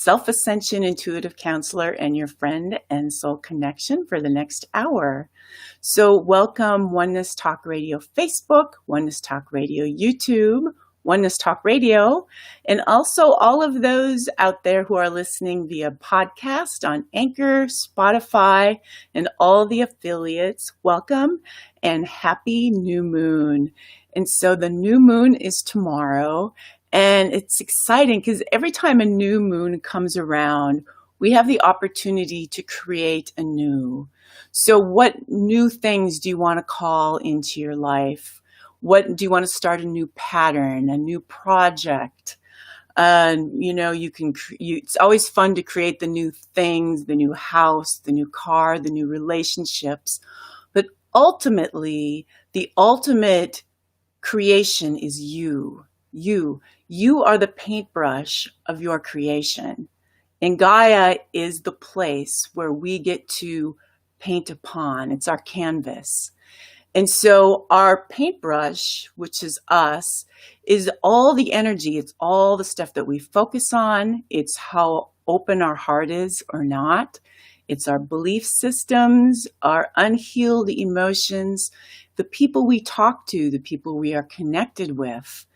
Self-Ascension intuitive counselor and your friend and soul connection for the next hour. So welcome Oneness Talk Radio Facebook, Oneness Talk Radio YouTube, Oneness Talk Radio, and also all of those out there who are listening via podcast on Anchor, Spotify, and all the affiliates. Welcome and happy new moon. And so the new moon is tomorrow, and it's exciting because every time a new moon comes around, we have the opportunity to create anew. So what new things do you want to call into your life? What do you want to start a new pattern, a new project? It's always fun to create the new things, the new house, the new car, the new relationships. But ultimately, the ultimate creation is you. You are the paintbrush of your creation. And Gaia is the place where we get to paint upon. It's our canvas. And so our paintbrush, which is us, is all the energy. It's all the stuff that we focus on. It's how open our heart is or not. It's our belief systems, our unhealed emotions, the people we talk to, the people we are connected with,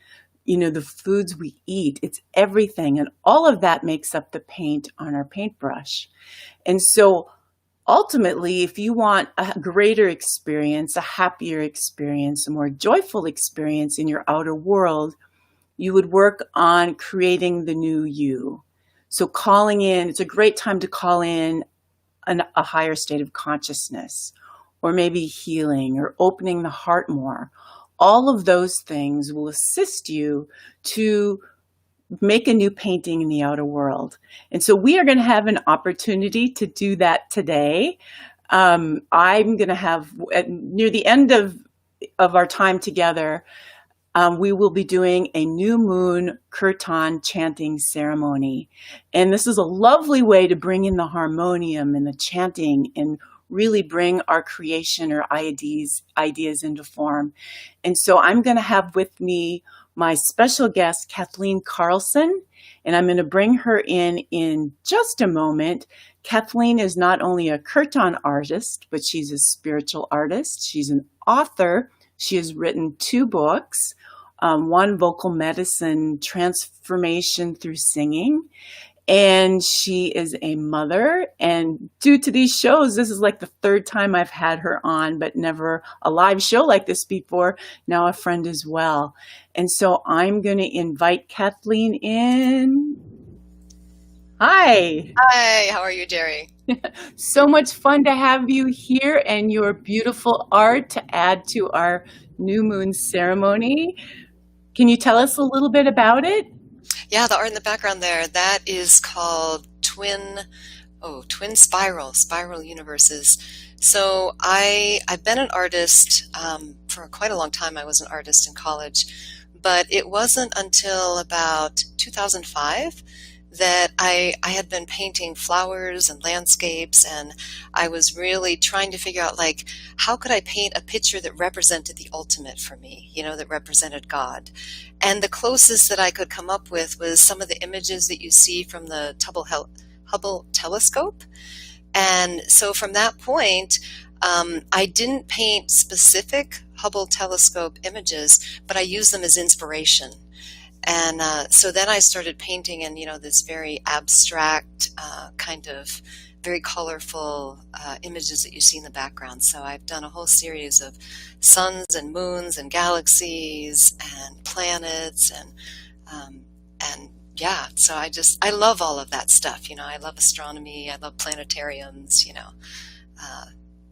the foods we eat. It's everything. And all of that makes up the paint on our paintbrush. And so ultimately, if you want a greater experience, a happier experience, a more joyful experience in your outer world, you would work on creating the new you. So calling in, it's a great time to call in a higher state of consciousness, or maybe healing or opening the heart more. All of those things will assist you to make a new painting in the outer world. And so we are going to have an opportunity to do that today. I'm going to have, near the end of our time together, we will be doing a new moon Kirtan Chanting ceremony. And this is a lovely way to bring in the harmonium and the chanting and really bring our creation or ideas into form. And so I'm going to have with me my special guest, Kathleen Karlsen, and I'm going to bring her in just a moment. Kathleen is not only a Kirtan artist, but she's a spiritual artist. She's an author. She has written 2 books, one, Vocal Medicine, Transformation Through Singing, and she is a mother. And due to these shows, this is like the 3rd time I've had her on, but never a live show like this before. Now a friend as well. And so I'm going to invite Kathleen in. Hi. Hi, how are you, Geri? So much fun to have you here and your beautiful art to add to our new moon ceremony. Can you tell us a little bit about it? Yeah, the art in the background there, that is called twin spiral universes. So I've been an artist for quite a long time. I was an artist in college, but it wasn't until about 2005 that I had been painting flowers and landscapes, and I was really trying to figure out, like, how could I paint a picture that represented the ultimate for me, that represented God. And the closest that I could come up with was some of the images that you see from the Hubble telescope. And so from that point, I didn't paint specific Hubble telescope images, but I used them as inspiration. And so then I started painting in, this very abstract, kind of very colorful images that you see in the background. So I've done a whole series of suns and moons and galaxies and planets and yeah. So I love all of that stuff. I love astronomy. I love planetariums.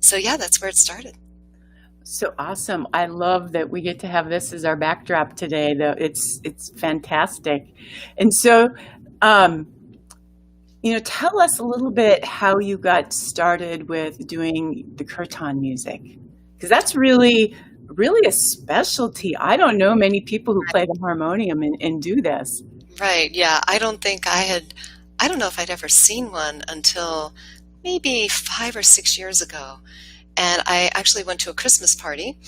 So yeah, that's where it started. So awesome. I love that we get to have this as our backdrop today, though. It's fantastic. And so, tell us a little bit how you got started with doing the Kirtan music, because that's really a specialty. I don't know many people who play the harmonium and do this. Right. Yeah. I don't know if I'd ever seen one until maybe 5 or 6 years ago. And I actually went to a Christmas party,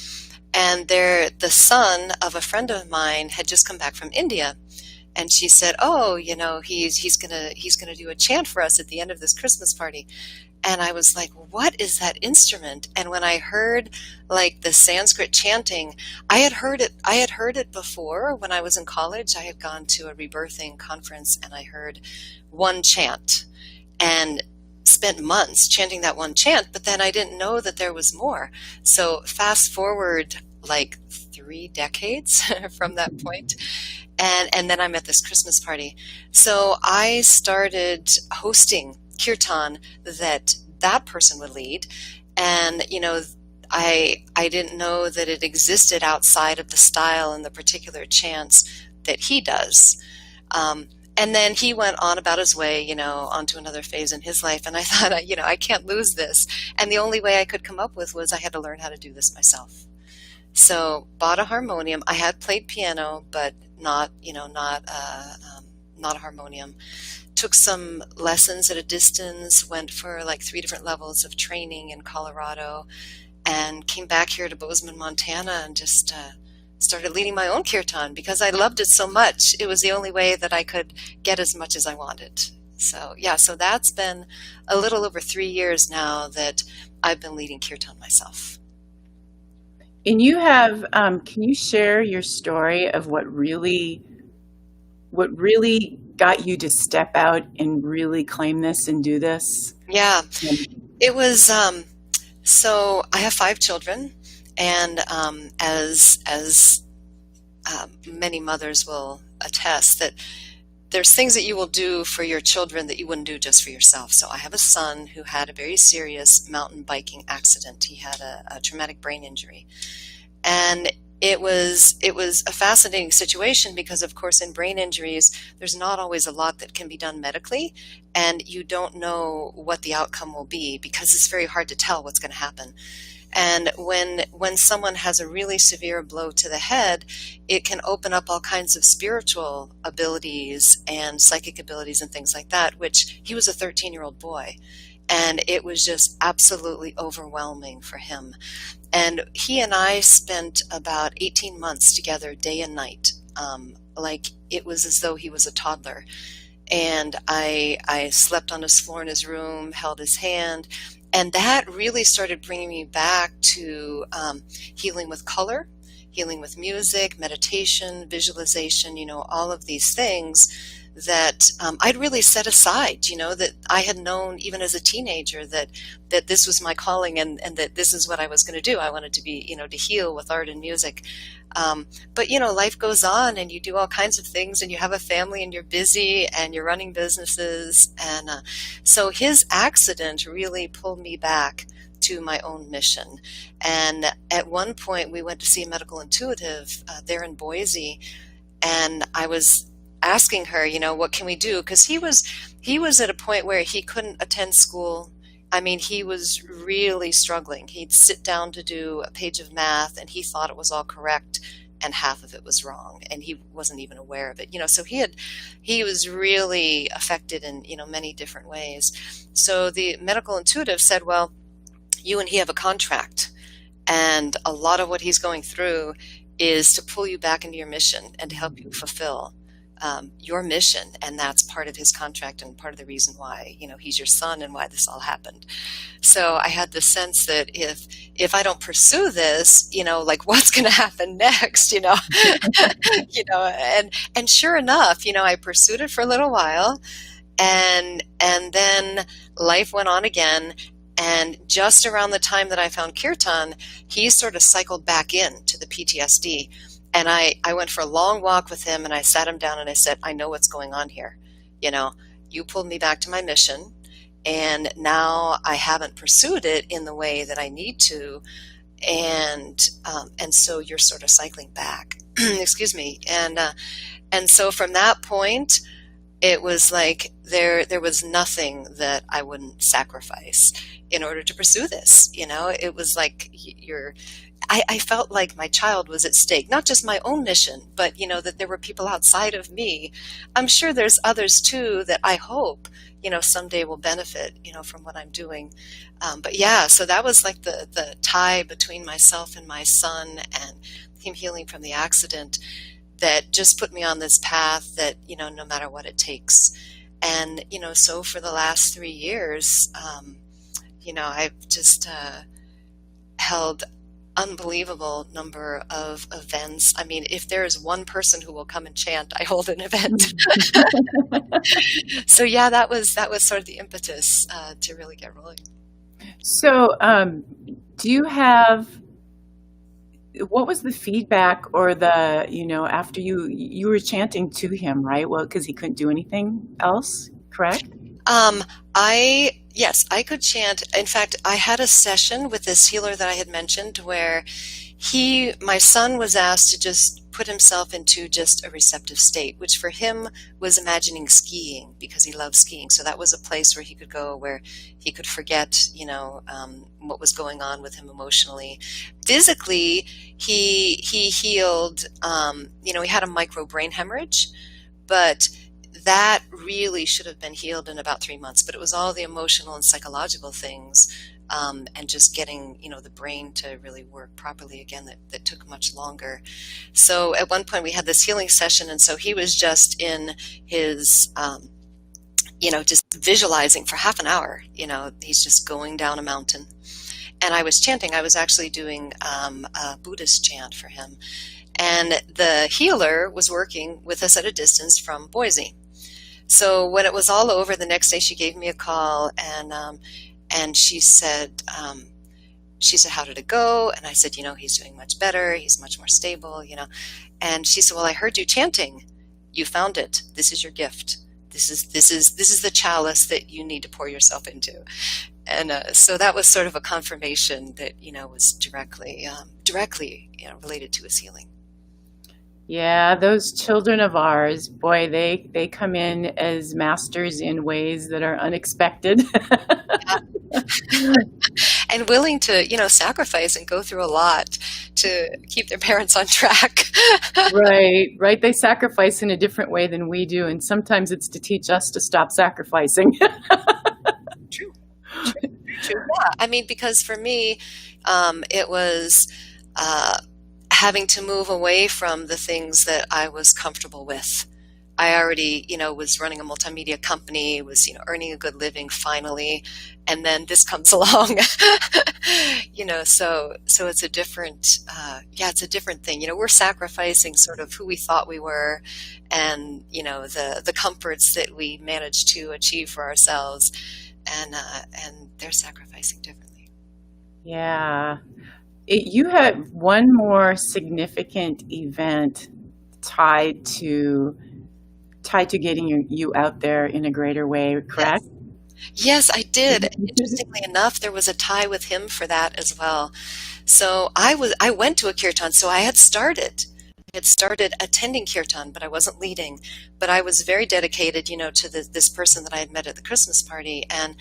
and the son of a friend of mine had just come back from India. And she said, "Oh, he's gonna do a chant for us at the end of this Christmas party." And I was like, "What is that instrument?" And when I heard like the Sanskrit chanting, I had heard it before when I was in college. I had gone to a rebirthing conference and I heard one chant and spent months chanting that one chant, but then I didn't know that there was more. So fast forward like 3 decades from that point, and then I'm at this Christmas party. So I started hosting kirtan that person would lead, and I didn't know that it existed outside of the style and the particular chants that he does. And then he went on about his way, onto another phase in his life. And I thought, I can't lose this. And the only way I could come up with was I had to learn how to do this myself. So bought a harmonium. I had played piano, but not a harmonium. Took some lessons at a distance, went for like 3 different levels of training in Colorado, and came back here to Bozeman, Montana, and just started leading my own kirtan because I loved it so much. It was the only way that I could get as much as I wanted. So yeah, so that's been a little over 3 years now that I've been leading kirtan myself. And you have, can you share your story of what really got you to step out and really claim this and do this? Yeah, it was, so I have 5 children, and as many mothers will attest, that there's things that you will do for your children that you wouldn't do just for yourself. So I have a son who had a very serious mountain biking accident. He had a traumatic brain injury. And it was a fascinating situation because, of course, in brain injuries, there's not always a lot that can be done medically, and you don't know what the outcome will be because it's very hard to tell what's going to happen. And when someone has a really severe blow to the head, it can open up all kinds of spiritual abilities and psychic abilities and things like that, which he was a 13-year-old boy. And it was just absolutely overwhelming for him. And he and I spent about 18 months together day and night. Like it was as though he was a toddler. And I slept on his floor in his room, held his hand. And that really started bringing me back to healing with color, healing with music, meditation, visualization, all of these things that I'd really set aside, that I had known even as a teenager that this was my calling and that this is what I was going to do. I wanted to be, to heal with art and music. But, life goes on and you do all kinds of things and you have a family and you're busy and you're running businesses. And so his accident really pulled me back to my own mission. And at one point we went to see a medical intuitive there in Boise, and I was asking her, what can we do? Because he was at a point where he couldn't attend school. I mean, he was really struggling. He'd sit down to do a page of math and he thought it was all correct and half of it was wrong, and he wasn't even aware of it. So he was really affected in, many different ways. So the medical intuitive said, well, you and he have a contract, and a lot of what he's going through is to pull you back into your mission and to help you fulfill your mission. And that's part of his contract and part of the reason why, he's your son and why this all happened. So I had the sense that if I don't pursue this, like what's going to happen next, and sure enough, I pursued it for a little while, and then life went on again. And just around the time that I found kirtan, he sort of cycled back in to the PTSD. And I went for a long walk with him and I sat him down and I said, I know what's going on here. You pulled me back to my mission, and now I haven't pursued it in the way that I need to. And so you're sort of cycling back, excuse me. And so from that point, it was like there was nothing that I wouldn't sacrifice in order to pursue this. It was like I felt like my child was at stake, not just my own mission, but, that there were people outside of me. I'm sure there's others too that I hope, someday will benefit, from what I'm doing. But yeah, so that was like the tie between myself and my son and him healing from the accident. that just put me on this path that, no matter what it takes. And, so for the last 3 years, I've just held unbelievable number of events. I mean, if there is one person who will come and chant, I hold an event. So yeah, that was sort of the impetus to really get rolling. So, do you have, what was the feedback or the, after you were chanting to him, right? Well, because he couldn't do anything else, correct? Yes, I could chant. In fact, I had a session with this healer that I had mentioned where my son was asked to just put himself into just a receptive state, which for him was imagining skiing because he loves skiing. So that was a place where he could go where he could forget, what was going on with him emotionally. Physically, he healed, he had a micro brain hemorrhage, but that really should have been healed in about 3 months, but it was all the emotional and psychological things, and just getting, the brain to really work properly again that took much longer. So at one point we had this healing session, and so he was just in his, just visualizing for half an hour, he's just going down a mountain. And I was chanting. I was actually doing a Buddhist chant for him. And the healer was working with us at a distance from Boise. So when it was all over, the next day she gave me a call, and she said, how did it go? And I said, he's doing much better. He's much more stable, And she said, well, I heard you chanting. You found it. This is your gift. This is the chalice that you need to pour yourself into. And so that was sort of a confirmation that, was directly related to his healing. Yeah, those children of ours, boy, they come in as masters in ways that are unexpected. And willing to, sacrifice and go through a lot to keep their parents on track. Right. They sacrifice in a different way than we do, and sometimes it's to teach us to stop sacrificing. True. Yeah. I mean, because for me, it was having to move away from the things that I was comfortable with. I already, was running a multimedia company, was, earning a good living finally, and then this comes along, so it's a different, it's a different thing. We're sacrificing sort of who we thought we were and, the comforts that we managed to achieve for ourselves, and they're sacrificing differently. Yeah. You had one more significant event tied to getting you out there in a greater way, correct? Yes, I did. Interestingly enough, there was a tie with him for that as well. So I went to a kirtan. So I had started attending kirtan, but I wasn't leading. But I was very dedicated, to this person that I had met at the Christmas party. And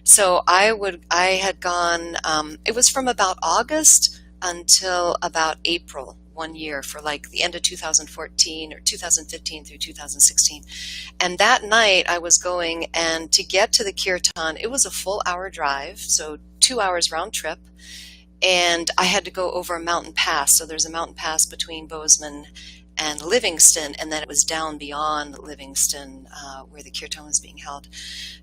so I had gone, it was from about August until about April one year, for like the end of 2014 or 2015 through 2016. And that night I was going, and to get to the kirtan, it was a full hour drive, so 2 hours round trip. And I had to go over a mountain pass. So there's a mountain pass between Bozeman and Livingston, and then it was down beyond Livingston where the kirtan was being held.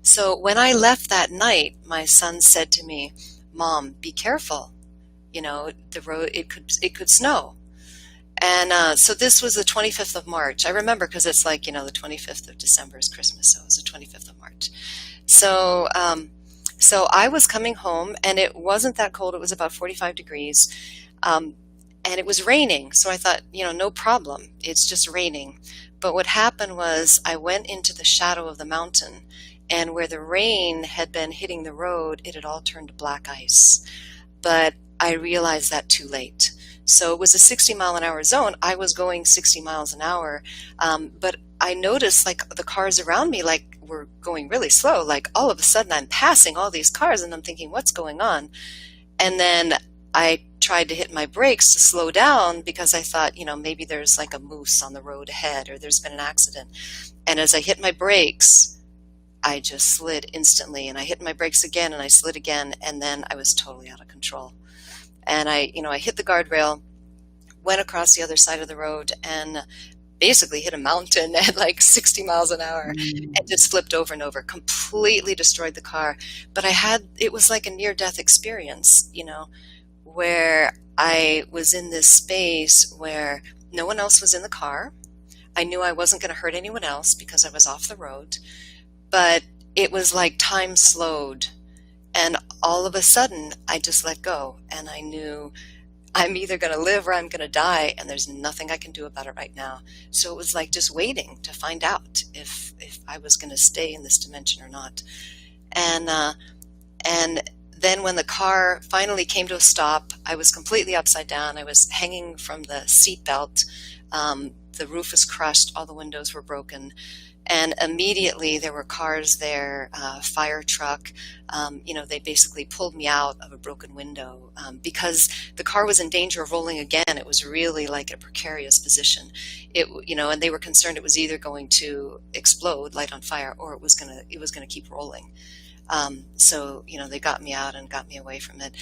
So when I left that night, my son said to me, "Mom, be careful. The road, it could snow." And so this was the 25th of March. I remember because it's like, the 25th of December is Christmas, so it was the 25th of March. So so I was coming home, and it wasn't that cold. It was about 45 degrees, and it was raining. So I thought, no problem. It's just raining. But what happened was I went into the shadow of the mountain, and where the rain had been hitting the road, it had all turned to black ice. But I realized that too late. So it was a 60-mile-an-hour zone. I was going 60 miles an hour, but I noticed like the cars around me were going really slow. Like all of a sudden I'm passing all these cars, and I'm thinking, what's going on? And then I tried to hit my brakes to slow down because I thought, maybe there's like a moose on the road ahead, or there's been an accident. And as I hit my brakes, I just slid instantly, and I hit my brakes again, and I slid again, and then I was totally out of control. And I hit the guardrail, went across the other side of the road, and basically hit a mountain at like 60 miles an hour Mm. and just flipped over and over, completely destroyed the car. But it was like a near-death experience, where I was in this space where no one else was in the car. I knew I wasn't going to hurt anyone else because I was off the road, but it was like time slowed. And all of a sudden, I just let go. And I knew I'm either going to live or I'm going to die, and there's nothing I can do about it right now. So it was like just waiting to find out if I was going to stay in this dimension or not. And then when the car finally came to a stop, I was completely upside down. I was hanging from the seat belt. The roof was crushed. All the windows were broken. And immediately there were cars there, fire truck. They basically pulled me out of a broken window because the car was in danger of rolling again. It was really like a precarious position. And they were concerned it was either going to explode, light on fire, or it was gonna keep rolling. So they got me out and got me away from it.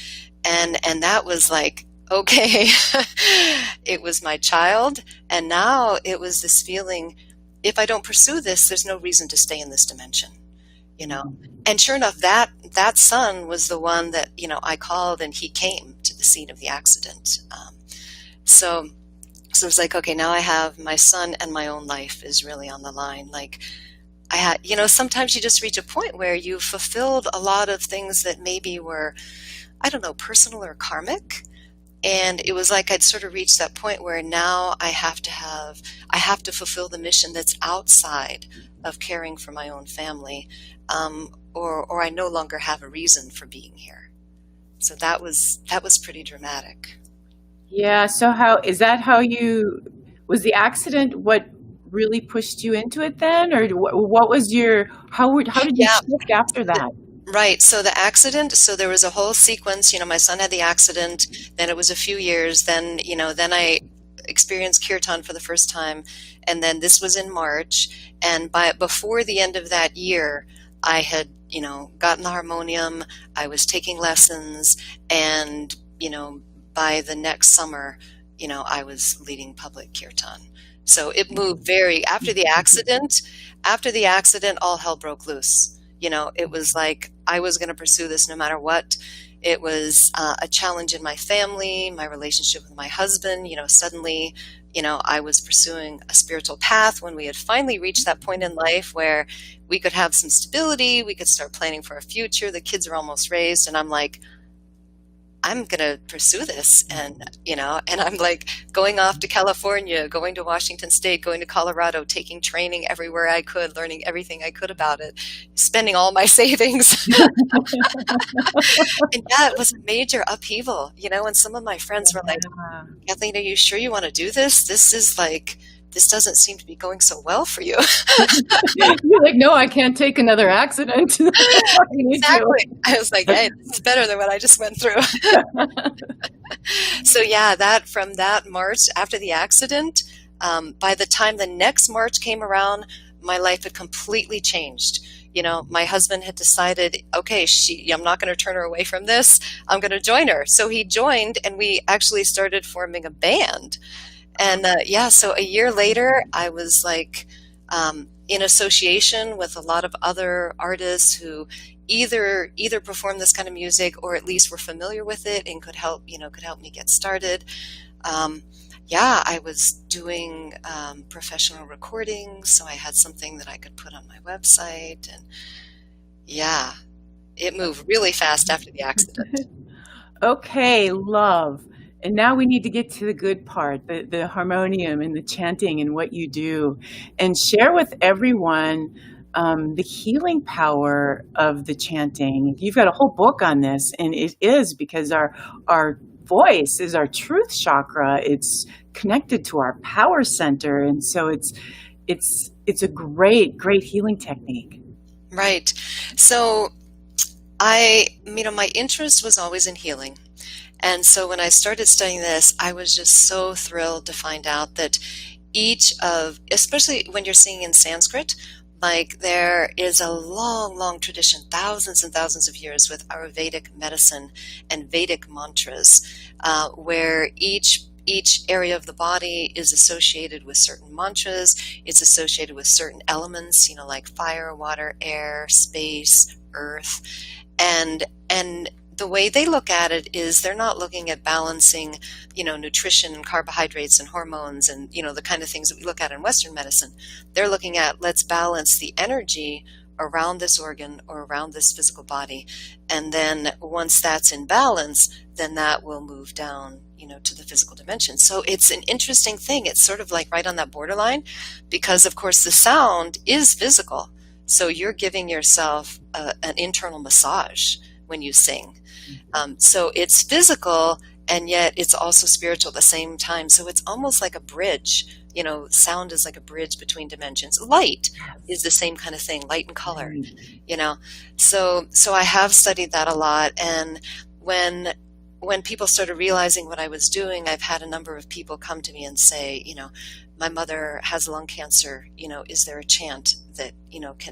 And that was like, okay, it was my child. And now it was this feeling, if I don't pursue this, there's no reason to stay in this dimension, And sure enough, that son was the one that, I called, and he came to the scene of the accident. So it's like, okay, now I have my son, and my own life is really on the line. Like I had, sometimes you just reach a point where you fulfilled a lot of things that maybe were, I don't know, personal or karmic. And it was like I'd sort of reached that point where now I have to fulfill the mission that's outside of caring for my own family, or I no longer have a reason for being here. So that was pretty dramatic. Yeah. So was the accident what really pushed you into it then? Or what was how did you shift after that? Right. So the accident, so there was a whole sequence, my son had the accident, then it was a few years, then I experienced Kirtan for the first time. And then this was in March. And before the end of that year, I had, gotten the harmonium, I was taking lessons, and, by the next summer, I was leading public Kirtan. So it moved after the accident, all hell broke loose. It was like I was going to pursue this no matter what. It was a challenge in my family, my relationship with my husband. Suddenly, I was pursuing a spiritual path when we had finally reached that point in life where we could have some stability. We could start planning for a future. The kids are almost raised. And I'm like, I'm going to pursue this. And I'm like going off to California, going to Washington State, going to Colorado, taking training everywhere I could, learning everything I could about it, spending all my savings. And yeah, it was a major upheaval, and some of my friends were like, Kathleen, are you sure you want to do this? This doesn't seem to be going so well for you. You're like, no, I can't take another accident. Exactly. I was like, hey, this is better than what I just went through. So yeah, from that March after the accident, by the time the next March came around, my life had completely changed. My husband had decided, okay, I'm not going to turn her away from this. I'm going to join her. So he joined, and we actually started forming a band. And so a year later, I was like in association with a lot of other artists who either perform this kind of music or at least were familiar with it and could help me get started. I was doing professional recordings, so I had something that I could put on my website. And yeah, it moved really fast after the accident. Okay, love. And now we need to get to the good part, the harmonium and the chanting and what you do, and share with everyone the healing power of the chanting. You've got a whole book on this, and it is because our voice is our truth chakra. It's connected to our power center, and so it's a great healing technique. Right. So my interest was always in healing. And so when I started studying this, I was just so thrilled to find out that especially when you're singing in Sanskrit, like there is a long tradition, thousands and thousands of years with Ayurvedic medicine and Vedic mantras, where each each area of the body is associated with certain mantras. It's associated with certain elements, like fire, water, air, space, earth. And the way they look at it is they're not looking at balancing, nutrition and carbohydrates and hormones and, the kind of things that we look at in Western medicine. They're looking at, let's balance the energy around this organ or around this physical body. And then once that's in balance, then that will move down, to the physical dimension. So it's an interesting thing. It's sort of like right on that borderline, because of course the sound is physical. So you're giving yourself an internal massage when you sing. So it's physical, and yet it's also spiritual at the same time. So it's almost like a bridge. Sound is like a bridge between dimensions. Light is the same kind of thing, light and color, So I have studied that a lot. And when people started realizing what I was doing, I've had a number of people come to me and say, my mother has lung cancer, is there a chant that,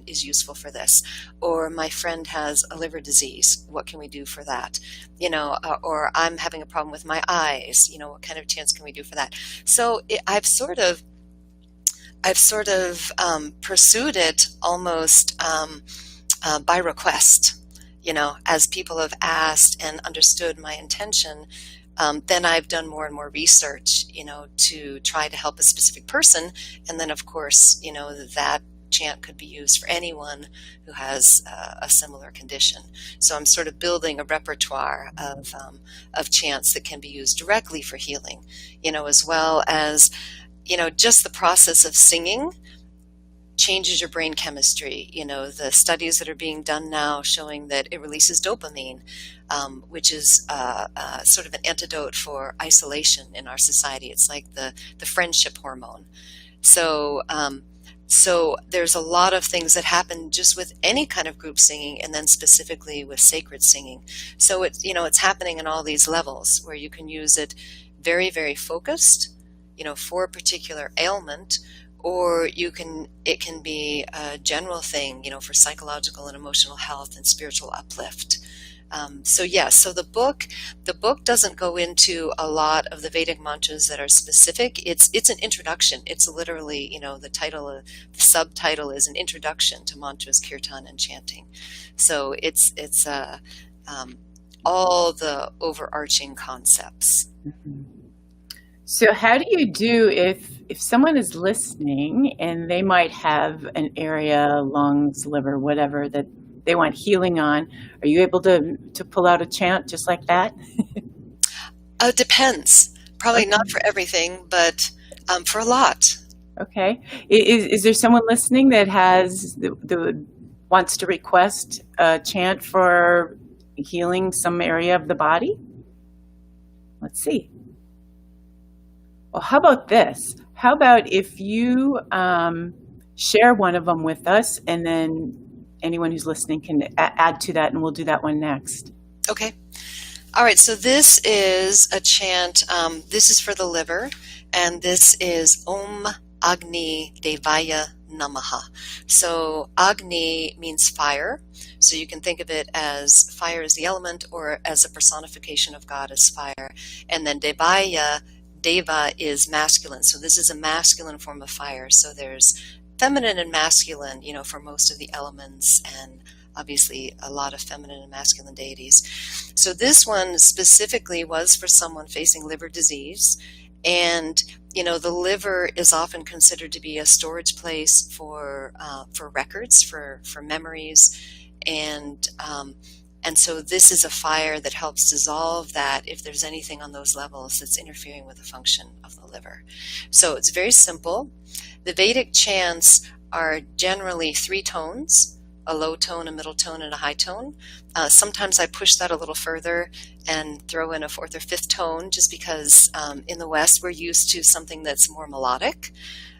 is useful for this? Or my friend has a liver disease, what can we do for that? Or I'm having a problem with my eyes, what kind of chants can we do for that? So I've sort of pursued it almost by request, as people have asked and understood my intention. Then I've done more and more research, to try to help a specific person. And then, of course, that chant could be used for anyone who has a similar condition. So I'm sort of building a repertoire of chants that can be used directly for healing, as well as, just the process of singing changes your brain chemistry. The studies that are being done now showing that it releases dopamine, which is sort of an antidote for isolation in our society. It's like the friendship hormone. So there's a lot of things that happen just with any kind of group singing, and then specifically with sacred singing. So it's happening in all these levels where you can use it very, very focused, for a particular ailment, or it can be a general thing, for psychological and emotional health and spiritual uplift. So the book doesn't go into a lot of the Vedic mantras that are specific. It's an introduction. It's literally, the subtitle is an introduction to mantras, kirtan, and chanting. So it's all the overarching concepts. Mm-hmm. So how do you do if someone is listening and they might have an area, lungs, liver, whatever, that they want healing on? Are you able to pull out a chant just like that? Depends. Probably not for everything, but for a lot. Okay. Is there someone listening that wants to request a chant for healing some area of the body? Let's see. Well, how about this? How about if you share one of them with us, and then anyone who's listening can add to that, and we'll do that one next. Okay. All right. So this is a chant. This is for the liver, and this is Om Agni Devaya Namaha. So Agni means fire. So you can think of it as fire as the element, or as a personification of God as fire. And then Devaya, Deva is masculine. So this is a masculine form of fire. So there's feminine and masculine, for most of the elements, and obviously a lot of feminine and masculine deities. So this one specifically was for someone facing liver disease. And, the liver is often considered to be a storage place for records, for memories. And so this is a fire that helps dissolve that if there's anything on those levels that's interfering with the function of the liver. So it's very simple. The Vedic chants are generally 3 tones, a low tone, a middle tone, and a high tone. Sometimes I push that a little further and throw in a 4th or 5th tone, just because in the West we're used to something that's more melodic.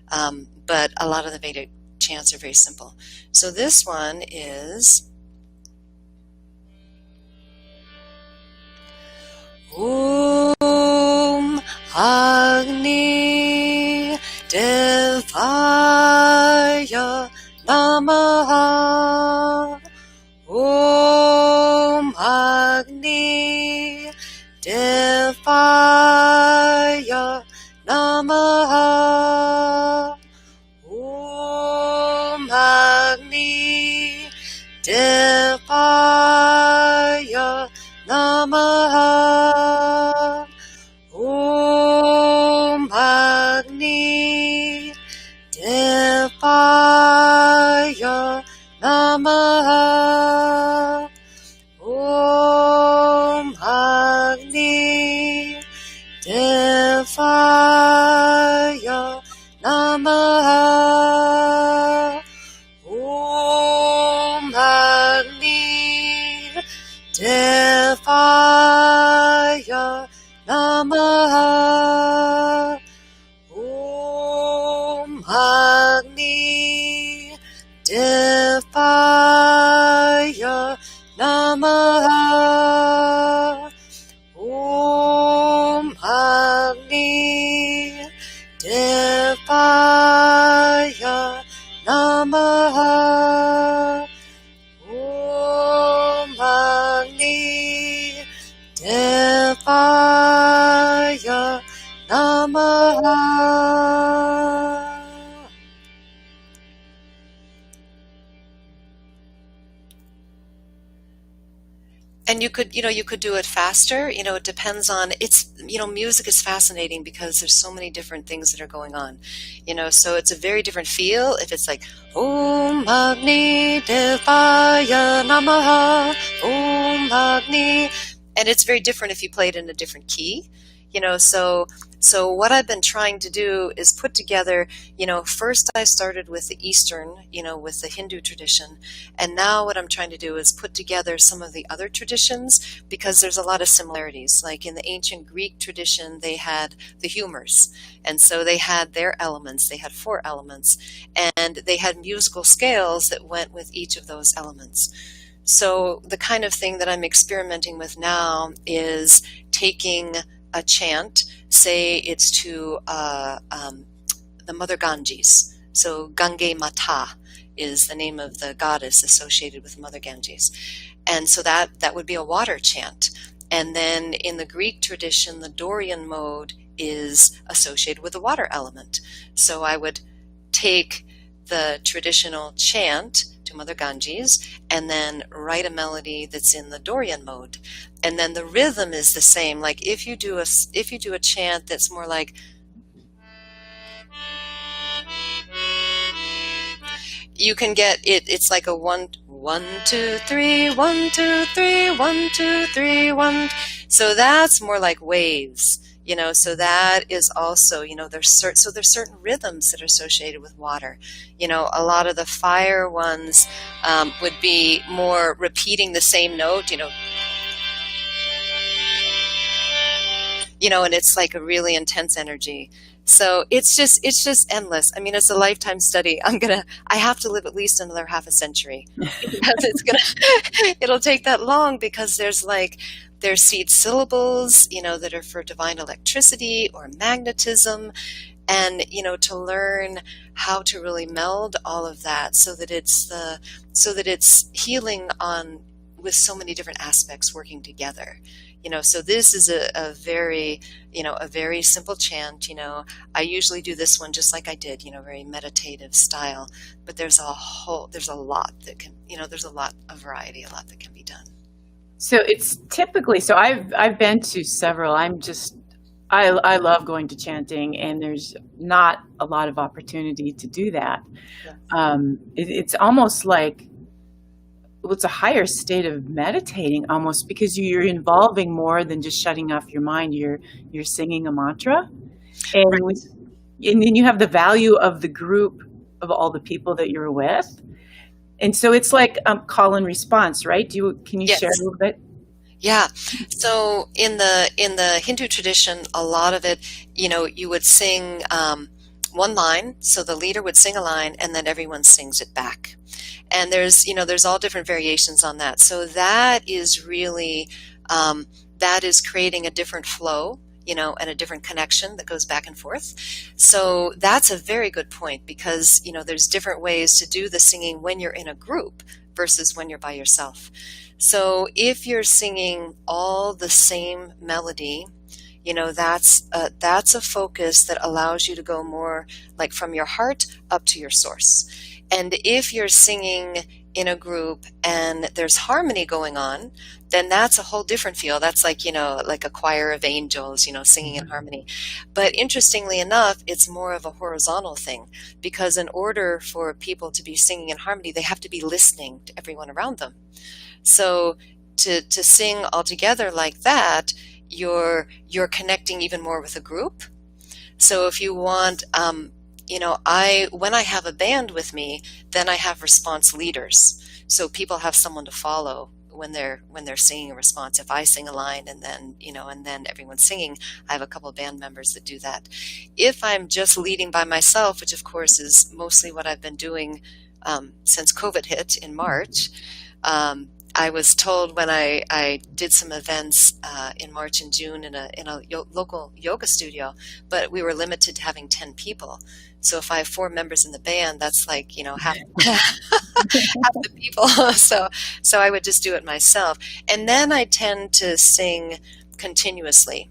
But a lot of the Vedic chants are very simple. So this one is Om Agni Devaya Namaha. Om Agni Devaya Devaya Namaha. Om Agni Devaya Namaha. Om Agni Devaya Namaha. Om Agni Devaya Namaha. Om Agni Devaya Namaha. Om Agni Devaya Namaha. Om Agni Devaya Namaha. And you could do it faster. It depends on, music is fascinating because there's so many different things that are going on. So it's a very different feel if it's like Om Agni Devaya Namaha, Om Agni, and it's very different if you play it in a different key. So what I've been trying to do is put together, first I started with the Eastern, with the Hindu tradition. And now what I'm trying to do is put together some of the other traditions because there's a lot of similarities. Like in the ancient Greek tradition, they had the humors. And so they had their elements. They had 4 elements. And they had musical scales that went with each of those elements. So the kind of thing that I'm experimenting with now is taking a chant, say it's to the Mother Ganges. So Gange Mata is the name of the goddess associated with Mother Ganges. And so that would be a water chant. And then in the Greek tradition, the Dorian mode is associated with the water element. So I would take the traditional chant to Mother Ganges and then write a melody that's in the Dorian mode. And then the rhythm is the same. Like if you do a chant that's more like, you can get it. It's like a 1, 2, 3, 1, 2, 3, 1, 2, 3, 1. So that's more like waves. So that is also, there's certain rhythms that are associated with water. A lot of the fire ones would be more repeating the same note, and it's like a really intense energy. So it's just endless. I mean, it's a lifetime study. I have to live at least another half a century because it'll take that long because there's seed syllables, that are for divine electricity or magnetism, and to learn how to really meld all of that so that it's healing on with so many different aspects working together. So this is a very simple chant. I usually do this one just like I did, very meditative style, but there's a lot that can, there's a lot of variety, a lot that can be done. So it's typically, so I've been to several. I love going to chanting, and there's not a lot of opportunity to do that. Yeah. It's almost like, it's a higher state of meditating almost, because you're involving more than just shutting off your mind. You're singing a mantra, and right. And then you have the value of the group of all the people that you're with. And so it's like call and response, right? Can you share a little bit? Yeah. So in the Hindu tradition, a lot of it, you would sing one line. So the leader would sing a line, and then everyone sings it back. And there's all different variations on that. So that is really that is creating a different flow, and a different connection that goes back and forth. So that's a very good point, because, there's different ways to do the singing when you're in a group versus when you're by yourself. So if you're singing all the same melody, that's a focus that allows you to go more like from your heart up to your source. And if you're singing in a group and there's harmony going on, then that's a whole different feel. That's like, like a choir of angels, singing in harmony. But interestingly enough, it's more of a horizontal thing, because in order for people to be singing in harmony, they have to be listening to everyone around them. So to sing all together like that, you're connecting even more with a group. So if you want, when I have a band with me, then I have response leaders. So people have someone to follow when they're singing a response. If I sing a line and then everyone's singing, I have a couple of band members that do that. If I'm just leading by myself, which of course is mostly what I've been doing since COVID hit in March, I was told when I did some events in March and June in a local yoga studio, but we were limited to having 10 people. So if I have 4 members in the band, that's like, half, half the people. So I would just do it myself. And then I tend to sing continuously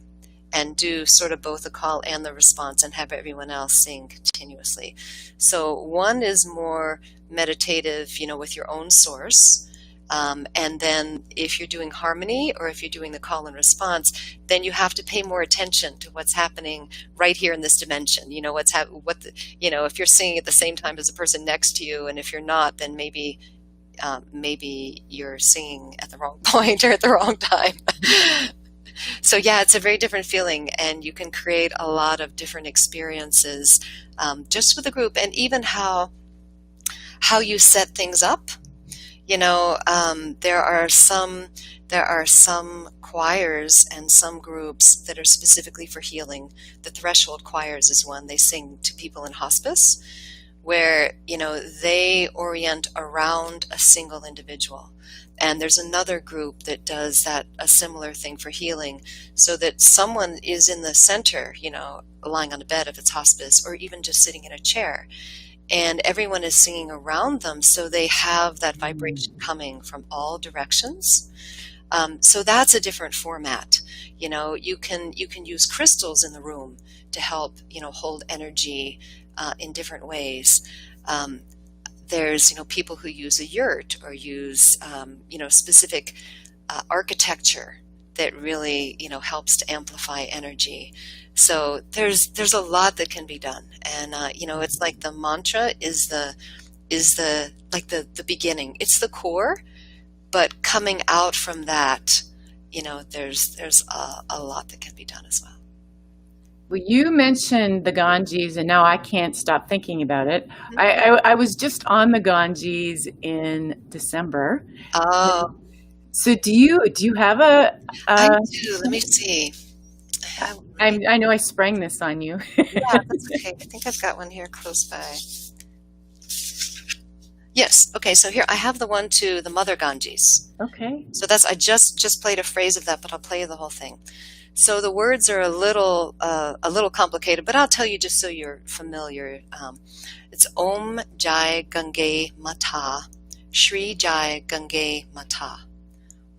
and do sort of both the call and the response and have everyone else sing continuously. So one is more meditative, with your own source. And then if you're doing harmony or if you're doing the call and response, then you have to pay more attention to what's happening right here in this dimension. If you're singing at the same time as the person next to you, and if you're not, then maybe you're singing at the wrong point or at the wrong time. So yeah, it's a very different feeling, and you can create a lot of different experiences just with a group, and even how you set things up. There are some choirs and some groups that are specifically for healing. The Threshold Choirs is one. They sing to people in hospice, where they orient around a single individual. And there's another group that does a similar thing for healing, so that someone is in the center, lying on a bed if it's hospice, or even just sitting in a chair. And everyone is singing around them, so they have that vibration coming from all directions. So that's a different format. You can use crystals in the room to help hold energy in different ways. There's people who use a yurt or use specific architecture that really helps to amplify energy. So there's a lot that can be done, and it's like the mantra is the beginning. It's the core, but coming out from that, there's a lot that can be done as well. Well, you mentioned the Ganges, and now I can't stop thinking about it. I was just on the Ganges in December. Oh, so do you have a? I do. Let me see. I know I sprang this on you. Yeah, that's okay. I think I've got one here close by. Yes. Okay. So here I have the one to the Mother Ganges. Okay. So I just played a phrase of that, but I'll play you the whole thing. So the words are a little complicated, but I'll tell you just so you're familiar. It's Om Jai Gange Mata, Shri Jai Gange Mata,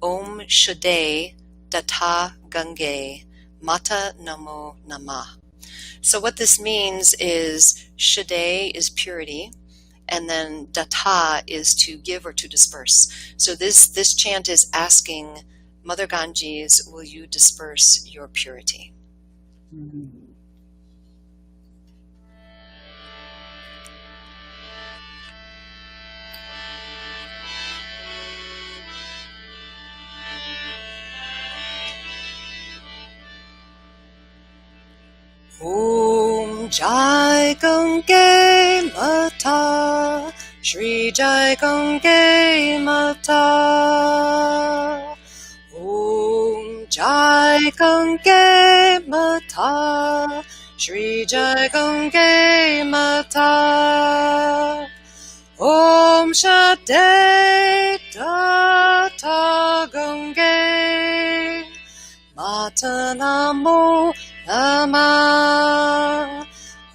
Om Shade Data Gange Mata Namo Namah. So what this means is Shade is purity, and then Data is to give or to disperse. So this chant is asking Mother Ganges, will you disperse your purity? Mm-hmm. Om Jai Gange Mata, Shri Jai Gange Mata, Om Jai Gange Mata, Shri Jai Gange Mata, Om Shade Data Gange Mata Namo Namah.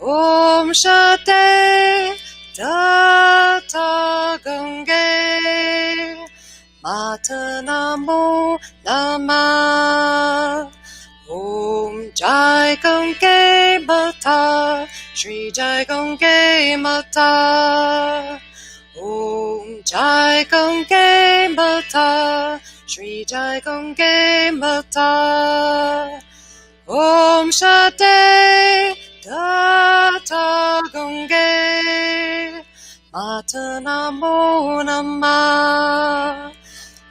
Om Shade Data Gange Mata Namo Namah. Om Jai Gange Mata, Shri Jai Gange Mata, Om Jai Gongge Mata, Shri Jai Gongge Mata. Om Shate Data Gongge Mata Namo Namah.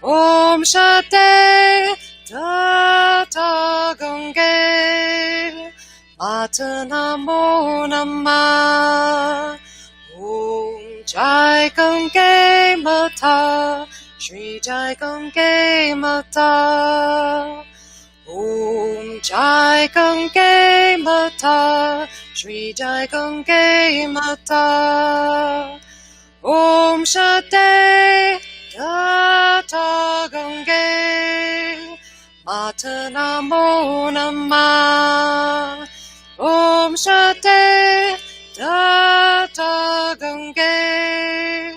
Om Shate Data Gongge Mata Namo Namah. Om Jai Gongge Mata, Shri Jai Gongge Mata. Om Jai Gongge Mata, Shri Jai Gongge Mata. Om Shate Data Gongge Mata Namo Namah. Om Shate Data Gongge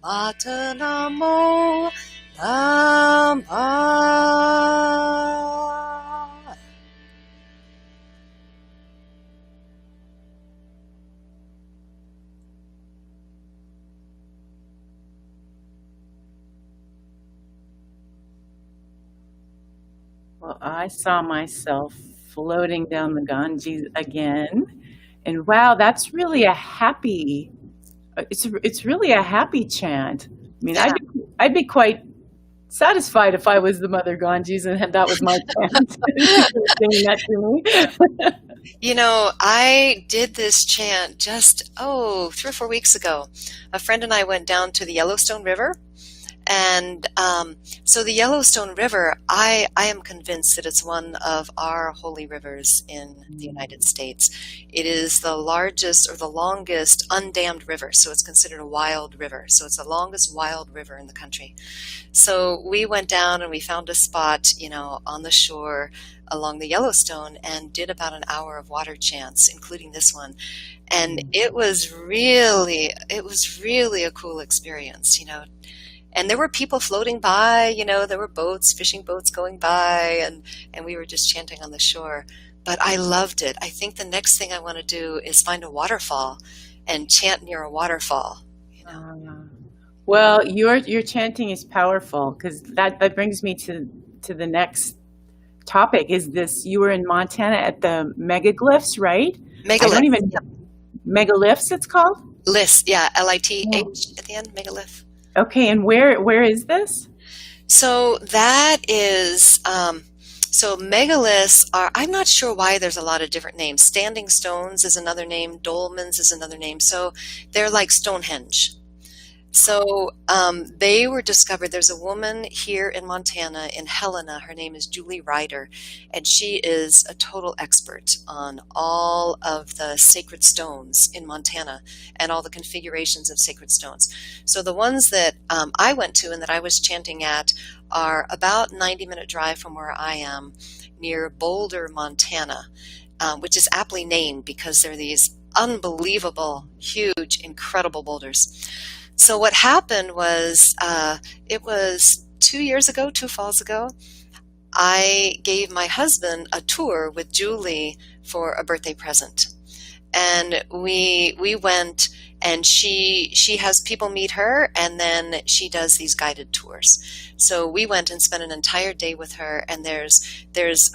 Mata Namo Namah. Well, I saw myself floating down the Ganges again. And wow, that's really a happy, it's really a happy chant. I mean, Yeah. I'd be quite satisfied if I was the Mother Ganges and that was my chant. Singing that to me. You know, I did this chant just, 3 or 4 weeks ago. A friend and I went down to the Yellowstone River. And so the Yellowstone River, I am convinced that it's one of our holy rivers in the United States. It is the largest or the longest undammed river, so it's considered a wild river. So it's the longest wild river in the country. So we went down and we found a spot, on the shore along the Yellowstone and did about an hour of water chants, including this one. And it was really a cool experience, And there were people floating by, there were boats, fishing boats going by, and we were just chanting on the shore. But I loved it. I think the next thing I want to do is find a waterfall and chant near a waterfall. Well, your chanting is powerful, because that brings me to the next topic. Is this, you were in Montana at the megaglyphs, right? Megalith. Megaglyphs, it's called? Lith, yeah, L-I-T-H at the end, megalith. Okay, and where is this? So that is, so megaliths are, I'm not sure why there's a lot of different names. Standing stones is another name, dolmens is another name. So they're like Stonehenge. So they were discovered. There's a woman here in Montana, in Helena. Her name is Julie Ryder, and she is a total expert on all of the sacred stones in Montana and all the configurations of sacred stones. So the ones that I went to and that I was chanting at are about 90-minute drive from where I am, near Boulder, Montana, which is aptly named because they're these unbelievable, huge, incredible boulders. So what happened was, it was 2 falls ago, I gave my husband a tour with Julie for a birthday present. And we went, and she has people meet her, and then she does these guided tours. So we went and spent an entire day with her, and there's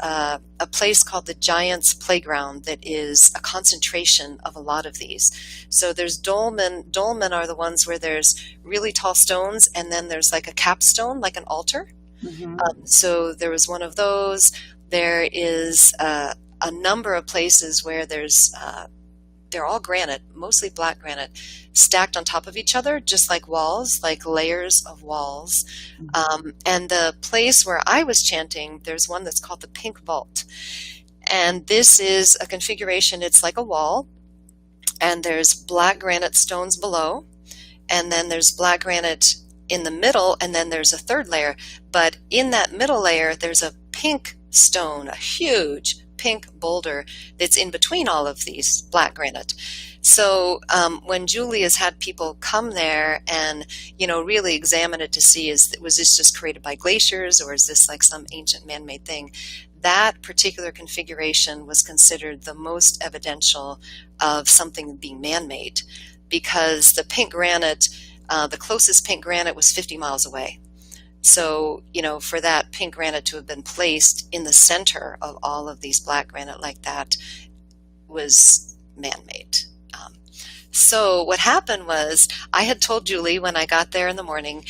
a place called the Giants Playground that is a concentration of a lot of these. So there's dolmen. Dolmen are the ones where there's really tall stones, and then there's like a capstone, like an altar. Mm-hmm. So there was one of those. There is a number of places where they're all granite, mostly black granite, stacked on top of each other, just like walls, like layers of walls. Mm-hmm. And the place where I was chanting, there's one that's called the Pink Vault. And this is a configuration, it's like a wall, and there's black granite stones below, and then there's black granite in the middle, and then there's a third layer. But in that middle layer, there's a pink stone, a huge pink boulder that's in between all of these black granite. So when Julie has had people come there and, really examine it to see, was this just created by glaciers, or is this like some ancient man-made thing? That particular configuration was considered the most evidential of something being man-made, because the pink granite, The closest pink granite was 50 miles away. So, for that pink granite to have been placed in the center of all of these black granite like that was man-made. So what happened was I had told Julie when I got there in the morning,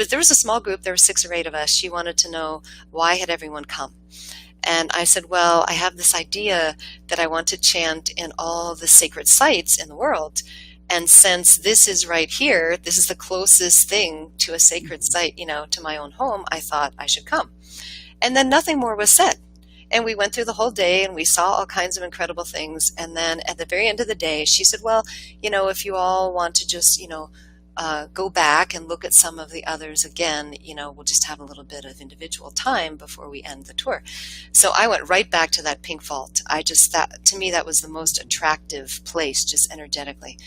there was a small group, there were 6 or 8 of us. She wanted to know, why had everyone come? And I said, well, I have this idea that I want to chant in all the sacred sites in the world. And since this is right here, this is the closest thing to a sacred site, to my own home, I thought I should come. And then nothing more was said. And we went through the whole day and we saw all kinds of incredible things. And then at the very end of the day, she said, well, if you all want to just, go back and look at some of the others again, we'll just have a little bit of individual time before we end the tour. So I went right back to that pink vault. To me, that was the most attractive place, just energetically.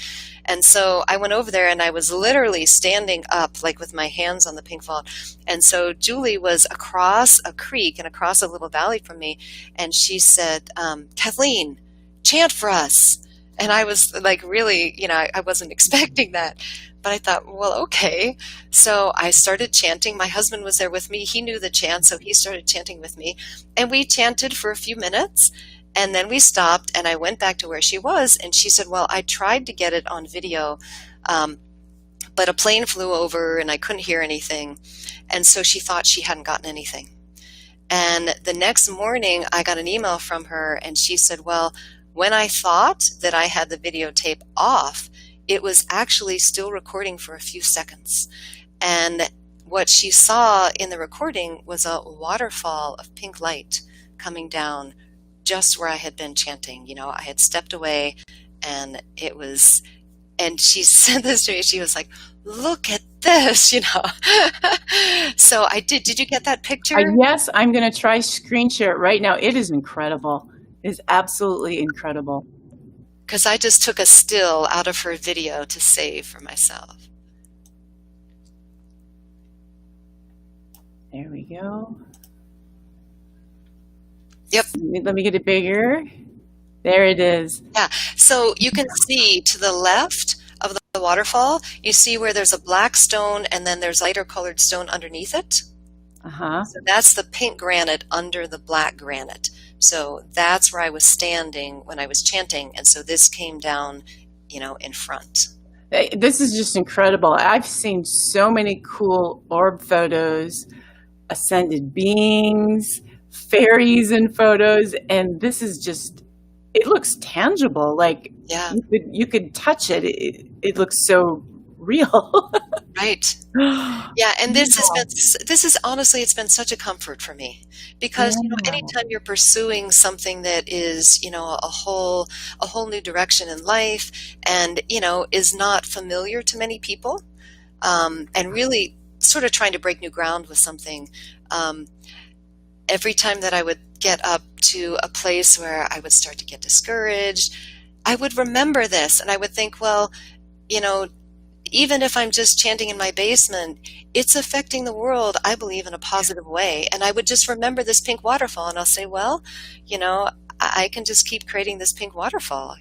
And so I went over there and I was literally standing up, like with my hands on the pink vault. And so Julie was across a creek and across a little valley from me. And she said, Kathleen, chant for us. And I was like, really, I wasn't expecting that. But I thought, well, okay. So I started chanting. My husband was there with me. He knew the chant, so he started chanting with me. And we chanted for a few minutes. And then we stopped, and I went back to where she was. And she said, well, I tried to get it on video, but a plane flew over, and I couldn't hear anything. And so she thought she hadn't gotten anything. And the next morning, I got an email from her, and she said, well, when I thought that I had the videotape off, it was actually still recording for a few seconds. And what she saw in the recording was a waterfall of pink light coming down just where I had been chanting. I had stepped away and and she said this to me, she was like, look at this, So I did. Did you get that picture? Yes, I'm going to try screen share it right now. It is incredible. It is absolutely incredible. Because I just took a still out of her video to save for myself. There we go. Yep. Let me get it bigger. There it is. Yeah. So you can see to the left of the waterfall, you see where there's a black stone and then there's lighter colored stone underneath it. Uh-huh. So that's the pink granite under the black granite. So that's where I was standing when I was chanting. And so this came down, in front. This is just incredible. I've seen so many cool orb photos, ascended beings, fairies in photos. And this is just, it looks tangible. Like Yeah. you could touch it. It looks so real. Right. Yeah. And this is honestly, it's been such a comfort for me because, anytime you're pursuing something that is, a whole new direction in life and, is not familiar to many people, and really sort of trying to break new ground with something, every time that I would get up to a place where I would start to get discouraged, I would remember this and I would think, well, even if I'm just chanting in my basement, it's affecting the world, I believe, in a positive way. And I would just remember this pink waterfall and I'll say, well, I can just keep creating this pink waterfall,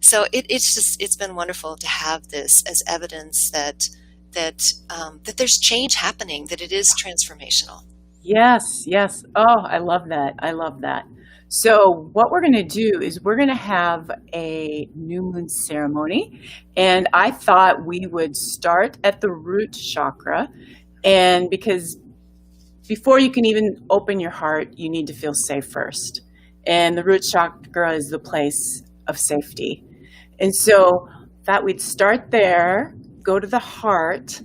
So it's been wonderful to have this as evidence that there's change happening, that it is transformational. Yes, yes. Oh, I love that. I love that. So what we're going to do is we're going to have a new moon ceremony. And I thought we would start at the root chakra. And because before you can even open your heart, you need to feel safe first. And the root chakra is the place of safety. And so thought we'd start there, go to the heart,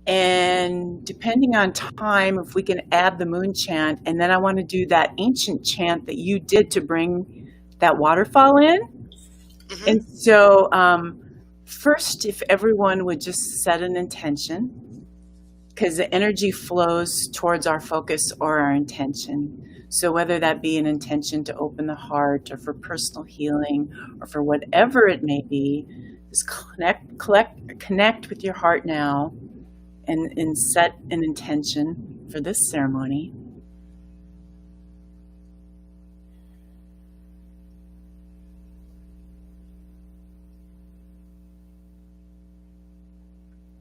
and depending on time, if we can add the moon chant, and then I want to do that ancient chant that you did to bring that waterfall in. Mm-hmm. And so first, if everyone would just set an intention, because the energy flows towards our focus or our intention. So whether that be an intention to open the heart or for personal healing or for whatever it may be, just connect with your heart now. And set an intention for this ceremony.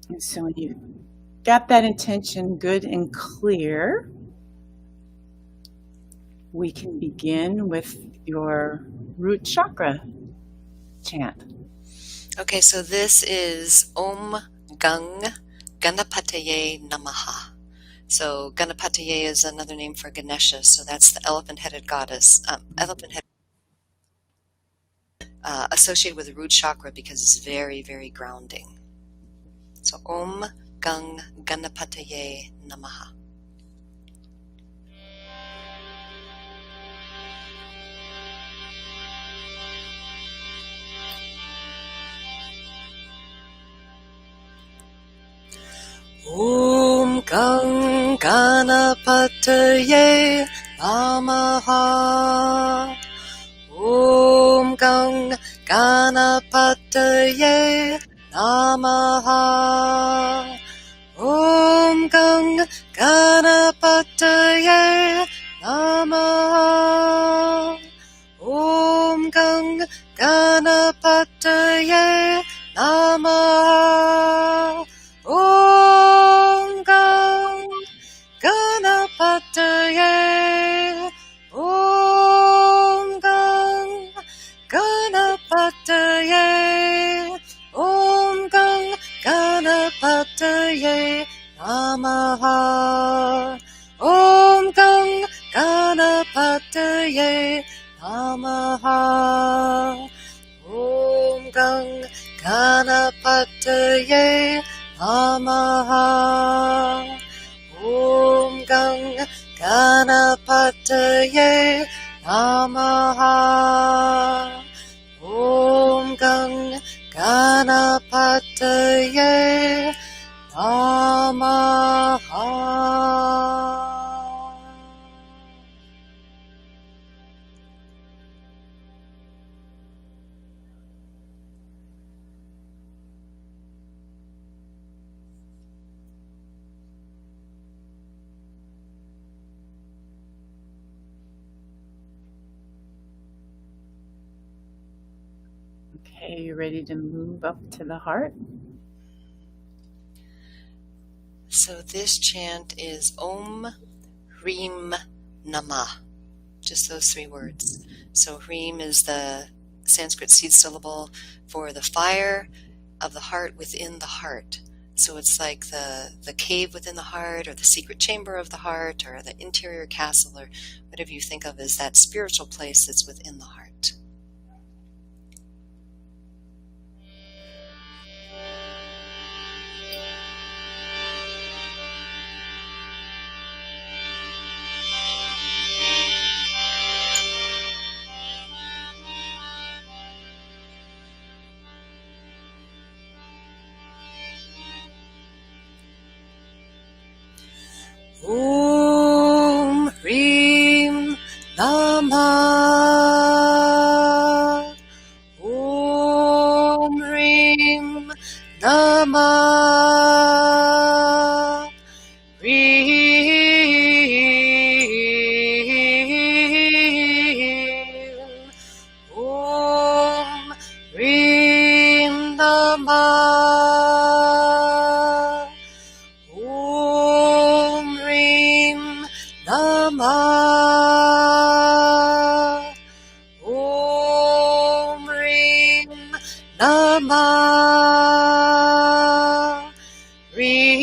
And so when you've got that intention good and clear, we can begin with your root chakra chant. Okay, so this is Om Gang Ganapataye Namaha. So Ganapataye is another name for Ganesha, so that's the elephant-headed goddess, associated with the root chakra because it's very, very grounding. So Om Gang Ganapataye Namaha. Om Gang Ganapataye Namaha. Om Gang Ganapataye Namaha. Om Gang Ganapataye Namaha. Om Gang Ganapataye Namaha. Om Gang Ganapataye. Om Gang Ganapataye. Om Gang Ganapataye Namaha. Om Gang Ganapataye Namaha. Om Gang Ganapataye Namaha. Om Gang Ganapataye Namaha. Om Gang Ganapataye Namaha. Okay, you ready to move up to the heart? So this chant is Om Hreem Namah. Just those three words. So Hreem is the Sanskrit seed syllable for the fire of the heart within the heart. So it's like the cave within the heart, or the secret chamber of the heart, or the interior castle, or whatever you think of as that spiritual place that's within the heart. Om Hreem Namah. Om Hreem Namah. Hreem. Om Hreem Namah. Om Hreem Namah. Om Hreem Namah. Hreem.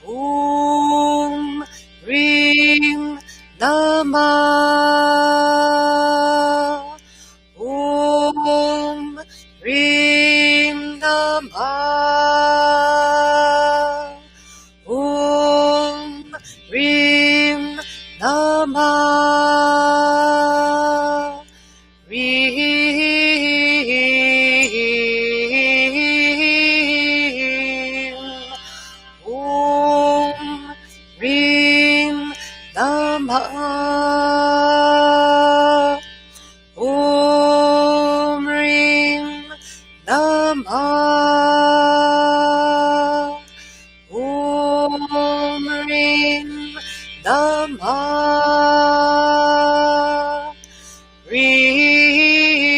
Om Hreem Namah. Om Hreem Namah. Om Hreem Namah. Hreem. Om Hreem Namah. Om Hreem Namah. Om Hreem Namah. Hreem.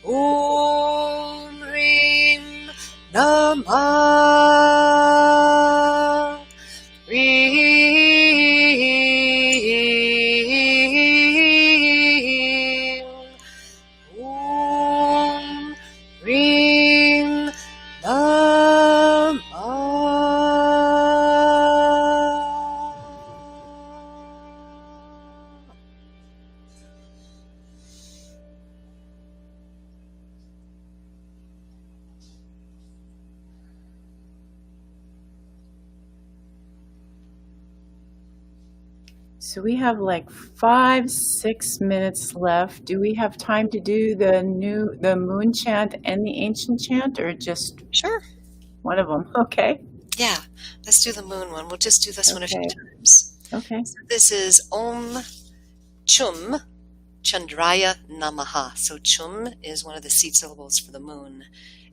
Om Hrim Namah Hrim Om Hrim Namah. So we have like 5-6 minutes left. Do we have time to do the moon chant and the ancient chant, or just Sure. one of them? Okay. Yeah, let's do the moon one. We'll just do this one a few Okay. times. Okay. So this is Om Chum Chandraya Namaha. So Chum is one of the seed syllables for the moon,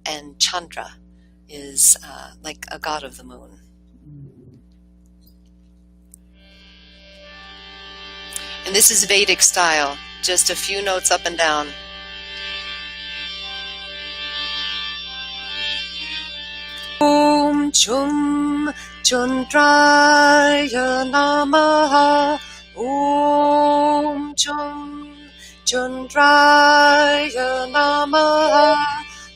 and Chandra is like a god of the moon. And this is Vedic style, just a few notes up and down. Om Chum Chandraya Namaha. Om Chum Chandraya Namaha.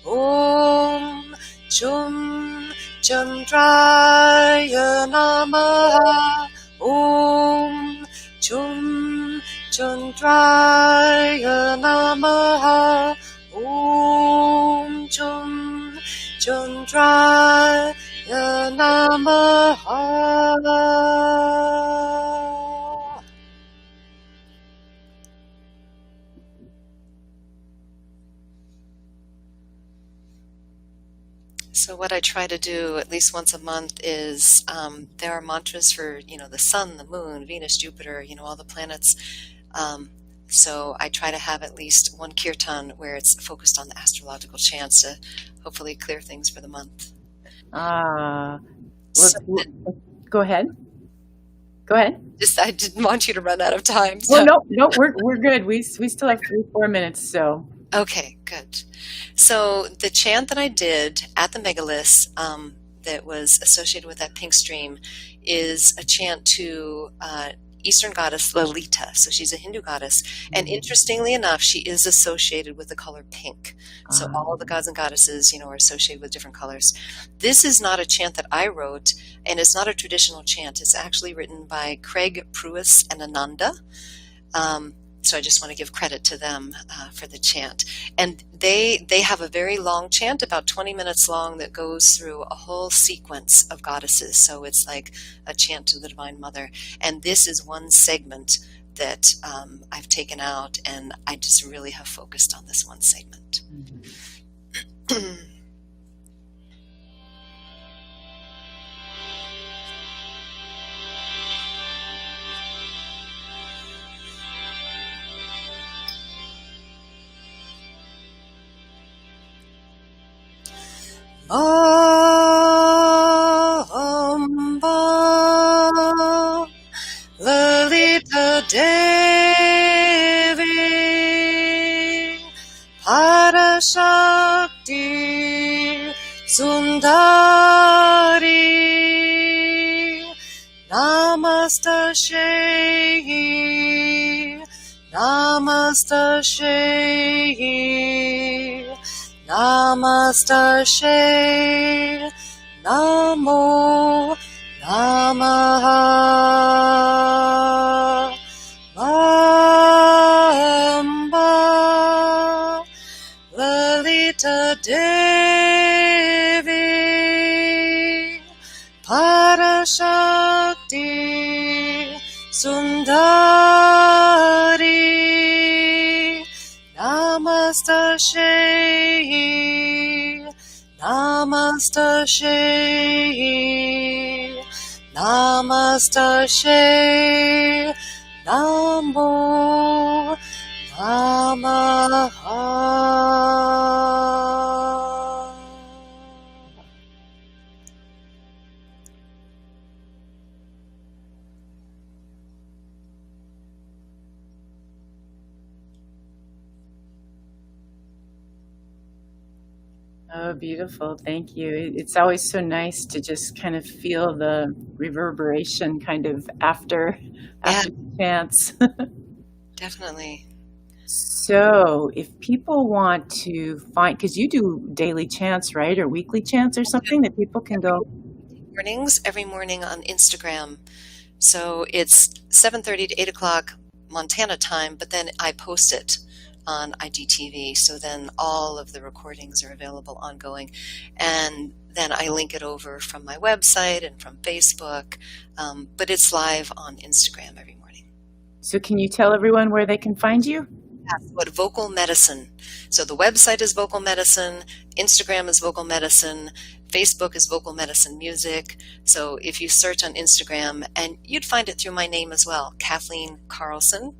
Om Chum Chandraya Namaha. Om Chum Chandraya Namaha. Om Chum Chandraya Namaha. So what I try to do at least once a month is there are mantras for, the sun, the moon, Venus, Jupiter, all the planets. So I try to have at least one kirtan where it's focused on the astrological chants to hopefully clear things for the month. Go ahead. Go ahead. I didn't want you to run out of time. So. Oh, no, we're good. We still have 3-4 minutes, so. Okay, good. So the chant that I did at the megaliths that was associated with that pink stream is a chant to Eastern goddess Lalita. So she's a Hindu goddess. And interestingly enough, she is associated with the color pink. So all the gods and goddesses, are associated with different colors. This is not a chant that I wrote, and it's not a traditional chant. It's actually written by Craig Pruis and Ananda. So I just want to give credit to them for the chant. And they have a very long chant, about 20 minutes long, that goes through a whole sequence of goddesses. So it's like a chant to the Divine Mother. And this is one segment that I've taken out, and I just really have focused on this one segment. Mm-hmm. Amba Lalita Devi Parashakti Sundari Namastashe Namastashe Namastashe Namo Namaha Amba Lalita Devi Parashakti Sundari Namastashe Namastashe Namastashe Namo Namaha. Oh, beautiful. Thank you. It's always so nice to just kind of feel the reverberation kind of Yeah, after the chants. definitely. So, if people want to find, because you do daily chants, right, or weekly chants or something that people can go. Mornings, every morning on Instagram. So it's 7:30 to 8 o'clock Montana time, but then I post it on IGTV. So then all of the recordings are available ongoing. And then I link it over from my website and from Facebook. But it's live on Instagram every morning. So, can you tell everyone where they can find you? That's what Vocal Medicine. So the website is Vocal Medicine, Instagram is Vocal Medicine, Facebook is Vocal Medicine Music. So if you search on Instagram, and you'd find it through my name as well, Kathleen Karlsen.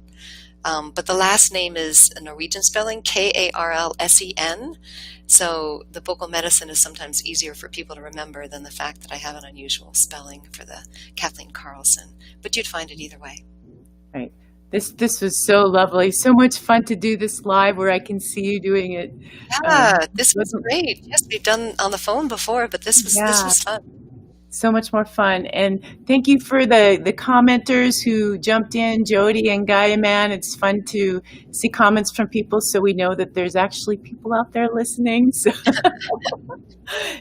But the last name is a Norwegian spelling, Karlsen. So the Vocal Medicine is sometimes easier for people to remember than the fact that I have an unusual spelling for the Kathleen Karlsen. But you'd find it either way. Right. This was so lovely. So much fun to do this live where I can see you doing it. Yeah, this was great. Yes, we've done on the phone before, but this was fun. So much more fun. And thank you for the commenters who jumped in, Jody and Gaia Man. It's fun to see comments from people so we know that there's actually people out there listening. So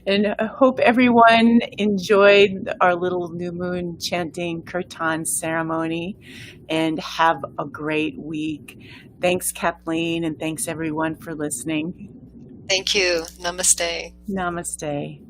and I hope everyone enjoyed our little new moon chanting Kirtan ceremony and have a great week. Thanks, Kathleen, and thanks everyone for listening. Thank you. Namaste. Namaste.